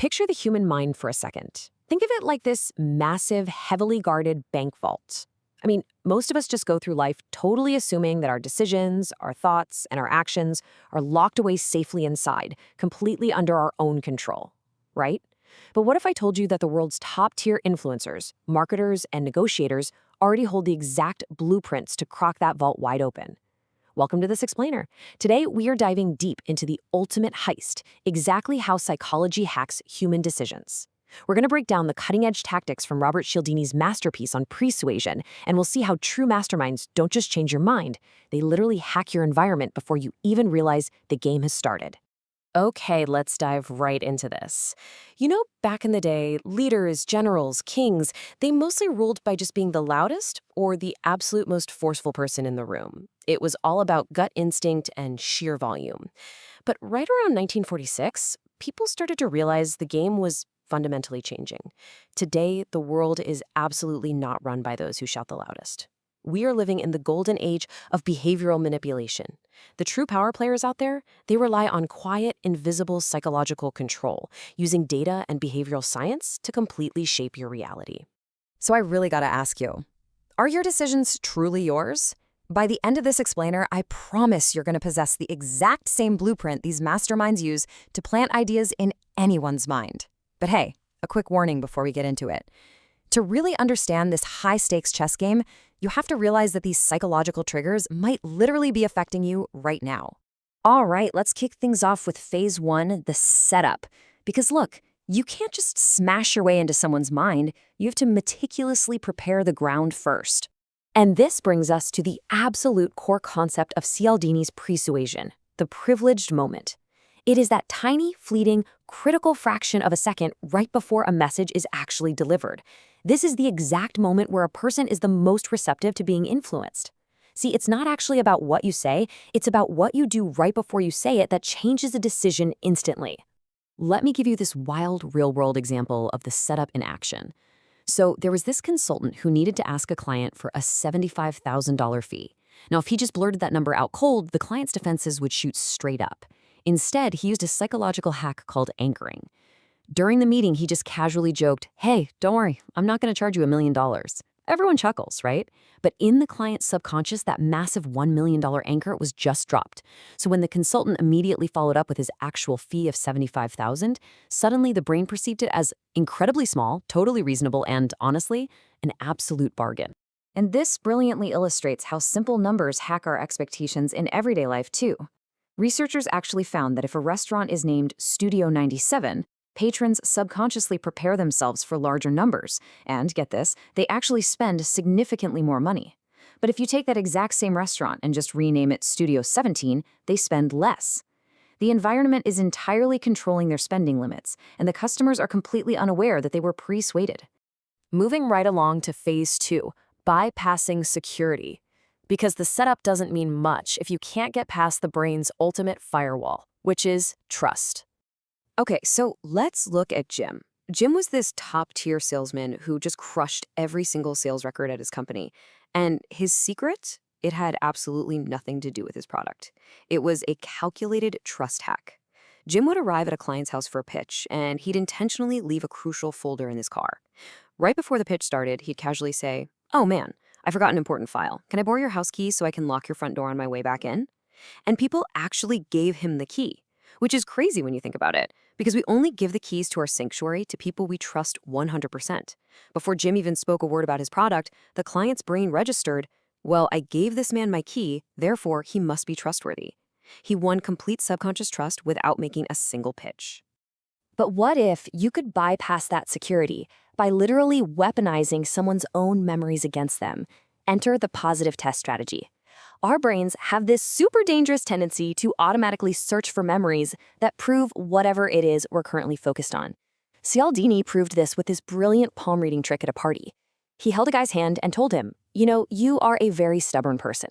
Picture the human mind for a second. Think of it like this massive, heavily guarded bank vault. I mean, most of us just go through life totally assuming that our decisions, our thoughts, and our actions are locked away safely inside, completely under our own control, right? But what if I told you that the world's top-tier influencers, marketers, and negotiators already hold the exact blueprints to crack that vault wide open? Welcome to This Explainer. Today, we are diving deep into the ultimate heist, exactly how psychology hacks human decisions. We're going to break down the cutting-edge tactics from Robert Cialdini's masterpiece on pre-suasion, and we'll see how true masterminds don't just change your mind, they literally hack your environment before you even realize the game has started. Okay, let's dive right into this. You know, back in the day, leaders, generals, kings, they mostly ruled by just being the loudest or the absolute most forceful person in the room. It was all about gut instinct and sheer volume. But right around 1946, people started to realize the game was fundamentally changing. Today, the world is absolutely not run by those who shout the loudest. We are living in the golden age of behavioral manipulation. The true power players out there, they rely on quiet, invisible psychological control, using data and behavioral science to completely shape your reality. So I really gotta ask you, are your decisions truly yours? By the end of this explainer, I promise you're gonna possess the exact same blueprint these masterminds use to plant ideas in anyone's mind. But hey, a quick warning before we get into it. To really understand this high-stakes chess game, you have to realize that these psychological triggers might literally be affecting you right now. All right, let's kick things off with phase one, the setup. Because look, you can't just smash your way into someone's mind. You have to meticulously prepare the ground first. And this brings us to the absolute core concept of Cialdini's pre-suasion, the privileged moment. It is that tiny, fleeting, critical fraction of a second right before a message is actually delivered. This is the exact moment where a person is the most receptive to being influenced. See, it's not actually about what you say, it's about what you do right before you say it that changes a decision instantly. Let me give you this wild, real-world example of the setup in action. So there was this consultant who needed to ask a client for a $75,000 fee. Now, if he just blurted that number out cold, the client's defenses would shoot straight up. Instead, he used a psychological hack called anchoring. During the meeting, he just casually joked, "Hey, don't worry, I'm not going to charge you $1 million." Everyone chuckles, right? But in the client's subconscious, that massive $1 million anchor was just dropped. So when the consultant immediately followed up with his actual fee of $75,000, suddenly the brain perceived it as incredibly small, totally reasonable, and honestly, an absolute bargain. And this brilliantly illustrates how simple numbers hack our expectations in everyday life, too. Researchers actually found that if a restaurant is named Studio 97, patrons subconsciously prepare themselves for larger numbers, and get this, they actually spend significantly more money. But if you take that exact same restaurant and just rename it Studio 17, they spend less. The environment is entirely controlling their spending limits, and the customers are completely unaware that they were pre-suaded. Moving right along to phase two, bypassing security. Because the setup doesn't mean much if you can't get past the brain's ultimate firewall, which is trust. Okay, so let's look at Jim. Jim was this top-tier salesman who just crushed every single sales record at his company. And his secret? It had absolutely nothing to do with his product. It was a calculated trust hack. Jim would arrive at a client's house for a pitch, and he'd intentionally leave a crucial folder in his car. Right before the pitch started, he'd casually say, "Oh man, I forgot an important file. Can I borrow your house key so I can lock your front door on my way back in?" And people actually gave him the key, which is crazy when you think about it, because we only give the keys to our sanctuary to people we trust 100%. Before Jim even spoke a word about his product, the client's brain registered, well, I gave this man my key, therefore he must be trustworthy. He won complete subconscious trust without making a single pitch. But what if you could bypass that security by literally weaponizing someone's own memories against them? Enter the positive test strategy. Our brains have this super dangerous tendency to automatically search for memories that prove whatever it is we're currently focused on. Cialdini proved this with his brilliant palm reading trick at a party. He held a guy's hand and told him, "You know, you are a very stubborn person."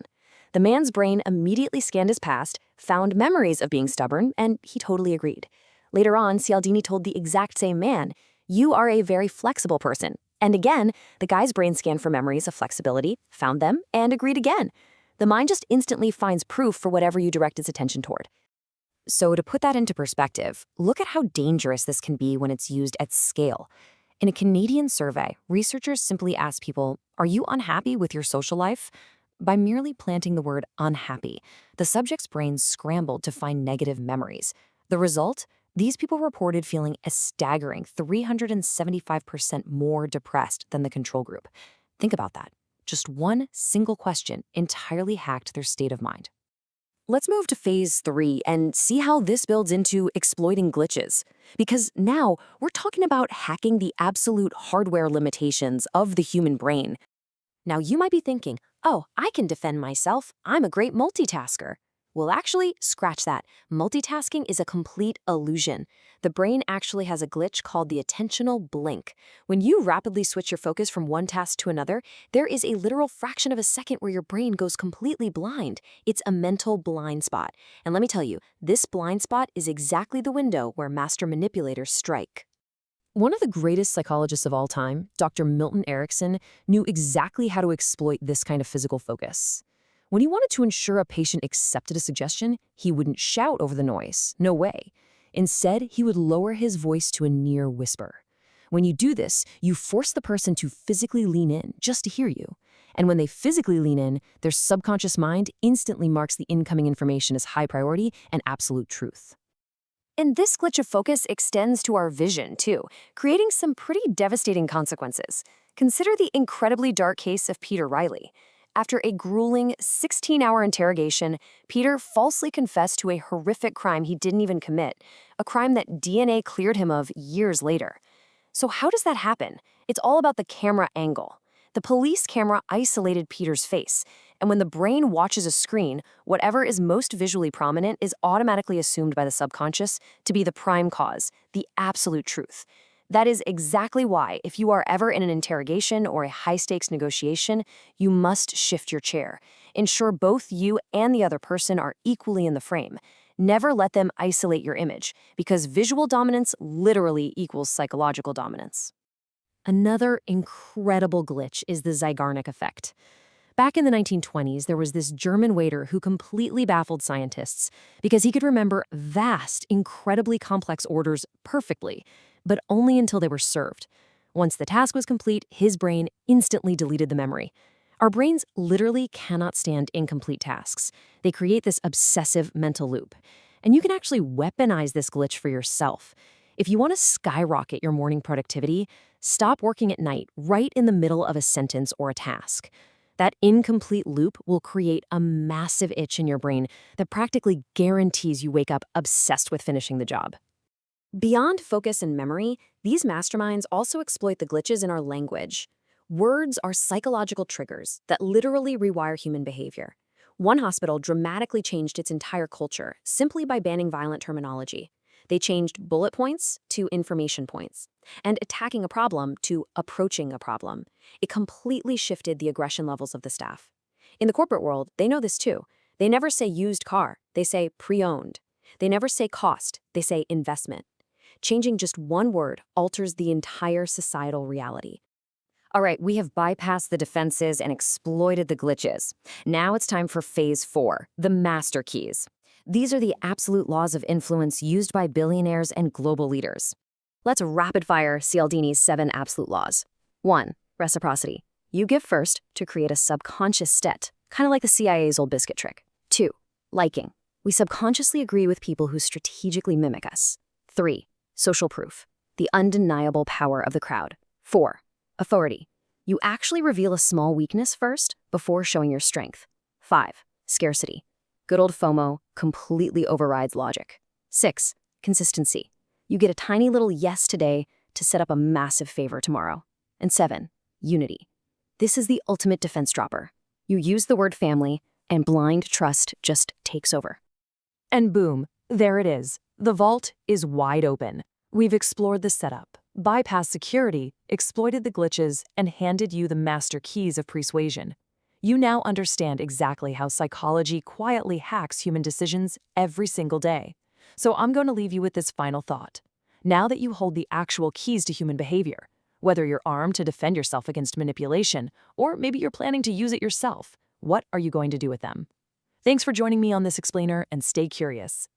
The man's brain immediately scanned his past, found memories of being stubborn, and he totally agreed. Later on, Cialdini told the exact same man, "You are a very flexible person." And again, the guy's brain scanned for memories of flexibility, found them, and agreed again. The mind just instantly finds proof for whatever you direct its attention toward. So to put that into perspective, look at how dangerous this can be when it's used at scale. In a Canadian survey, researchers simply asked people, "Are you unhappy with your social life?" By merely planting the word unhappy, the subject's brain scrambled to find negative memories. The result? These people reported feeling a staggering 375% more depressed than the control group. Think about that. Just one single question entirely hacked their state of mind. Let's move to phase 3 and see how this builds into exploiting glitches. Because now we're talking about hacking the absolute hardware limitations of the human brain. Now you might be thinking, oh, I can defend myself. I'm a great multitasker. Well, actually, scratch that. Multitasking is a complete illusion. The brain actually has a glitch called the attentional blink. When you rapidly switch your focus from one task to another, there is a literal fraction of a second where your brain goes completely blind. It's a mental blind spot. And let me tell you, this blind spot is exactly the window where master manipulators strike. One of the greatest psychologists of all time, Dr. Milton Erickson, knew exactly how to exploit this kind of physical focus. When he wanted to ensure a patient accepted a suggestion, he wouldn't shout over the noise. No way. Instead, he would lower his voice to a near whisper. When you do this, you force the person to physically lean in just to hear you. And when they physically lean in, their subconscious mind instantly marks the incoming information as high priority and absolute truth. And this glitch of focus extends to our vision, too, creating some pretty devastating consequences. Consider the incredibly dark case of Peter Riley. After a grueling 16-hour interrogation, Peter falsely confessed to a horrific crime he didn't even commit, a crime that DNA cleared him of years later. So how does that happen? It's all about the camera angle. The police camera isolated Peter's face, and when the brain watches a screen, whatever is most visually prominent is automatically assumed by the subconscious to be the prime cause, the absolute truth. That is exactly why, if you are ever in an interrogation or a high-stakes negotiation, you must shift your chair. Ensure both you and the other person are equally in the frame. Never let them isolate your image, because visual dominance literally equals psychological dominance. Another incredible glitch is the Zeigarnik Effect. Back in the 1920s, there was this German waiter who completely baffled scientists because he could remember vast, incredibly complex orders perfectly, but only until they were served. Once the task was complete, his brain instantly deleted the memory. Our brains literally cannot stand incomplete tasks. They create this obsessive mental loop. And you can actually weaponize this glitch for yourself. If you want to skyrocket your morning productivity, stop working at night right in the middle of a sentence or a task. That incomplete loop will create a massive itch in your brain that practically guarantees you wake up obsessed with finishing the job. Beyond focus and memory, these masterminds also exploit the glitches in our language. Words are psychological triggers that literally rewire human behavior. One hospital dramatically changed its entire culture simply by banning violent terminology. They changed bullet points to information points, and attacking a problem to approaching a problem. It completely shifted the aggression levels of the staff. In the corporate world, they know this too. They never say used car, they say pre-owned. They never say cost, they say investment. Changing just one word alters the entire societal reality. All right, we have bypassed the defenses and exploited the glitches. Now it's time for phase 4, the master keys. These are the absolute laws of influence used by billionaires and global leaders. Let's rapid-fire Cialdini's 7 absolute laws. 1. Reciprocity. You give first to create a subconscious state, kind of like the CIA's old biscuit trick. 2. Liking. We subconsciously agree with people who strategically mimic us. 3. Social proof. The undeniable power of the crowd. 4. Authority. You actually reveal a small weakness first before showing your strength. 5. Scarcity. Good old FOMO completely overrides logic. 6. Consistency. You get a tiny little yes today to set up a massive favor tomorrow. And 7. Unity. This is the ultimate defense dropper. You use the word family, and blind trust just takes over. And boom, there it is. The vault is wide open. We've explored the setup, bypassed security, exploited the glitches, and handed you the master keys of persuasion. You now understand exactly how psychology quietly hacks human decisions every single day. So I'm going to leave you with this final thought. Now that you hold the actual keys to human behavior, whether you're armed to defend yourself against manipulation, or maybe you're planning to use it yourself, what are you going to do with them? Thanks for joining me on this explainer, and stay curious.